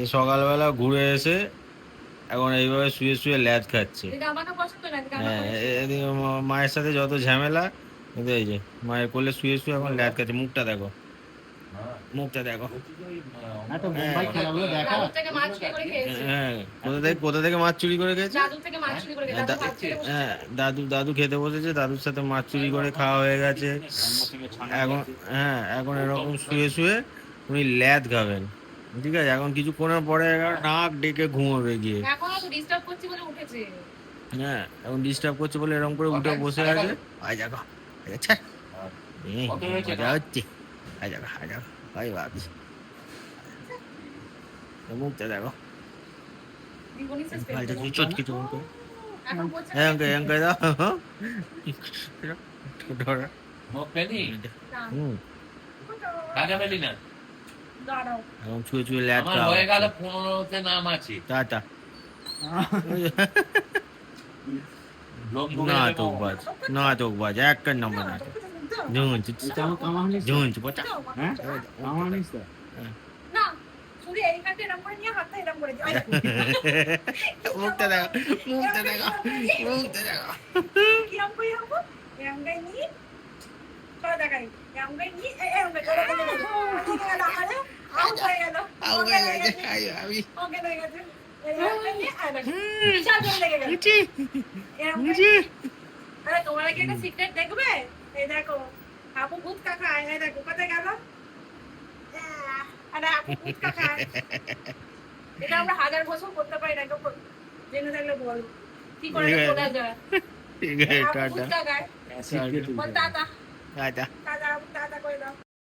এই সকালবেলা ঘুরে এসে এখন এইভাবে শুয়ে শুয়ে ল্যাদ খাচ্ছে। হ্যাঁ, এদিকে মায়ের সাথে যত ঝামেলা, কিন্তু এই যে মায়ের কোলে শুয়ে শুয়ে এখন ল্যাদ খাচ্ছে। মুখটা দেখো, মুখটা দেখো। একটা হ্যাঁ, বোম্বাই খেলাগুলো দেখা। হ্যাঁ, কোথা থেকে মাছ চুরি করে খেয়েছে? হ্যাঁ, হ্যাঁ, দাদু দাদু খেতে বসেছে, দাদুর সাথে মাছ চুরি করে খাওয়া হয়ে গেছে। এখন হ্যাঁ, এখন এরকম শুয়ে শুয়ে উনি ল্যাদ খাবেন। ঠিক আছে, এখন কিছুক্ষণের পরে নাক ডেকে ঘুমোবে গিয়ে। হ্যাঁ, এখন ডিস্টার্ব করছে বলে এরকম করে উঠে বসে আছে। আয় দেখো, আচ্ছা মজা হচ্ছে। আয় দেখো, আয় দেখো, আয় বাবি, মুখটা দেখো। আচ্ছা, তুমি চটকে চমন করে এরকম করে দাও। ধরো। হুম, এখন ছুঁয়ে ছুঁয়ে ল্যাদ আমার খাওয়া হয়ে গেল হচ্ছে। 15তে নাম আছে। টাটা। লোকভোগের নাটকবাজ, নাটকবাজ, একটা নম্বর নাটক। ঝুঁচ এটা আমার কামানিস তো? ঝুঁচ পচা। হ্যাঁ কামানিস তো? মুখটা দেখো, মুখটা দেখো, মুখটা দেখো। আউ হয়ে গেছে, আই আমি। মুচি, মুচি। তোমরা কি একটা সিক্রেট দেখবে? এই দেখো আপু ভূত কাকা, এই দেখো কোথায় গেল? আরে আপু ভূত কাকা, এটা আমরা 1000 বছর করতে পারি না, কেউ জেনে থাকলে বল কি করে বলা যায়। ঠিক আছে, আপু টাটা। ভূত কাকা, সিক্রেট বল টাটা টাটা। টাটা টাটা করে দাও।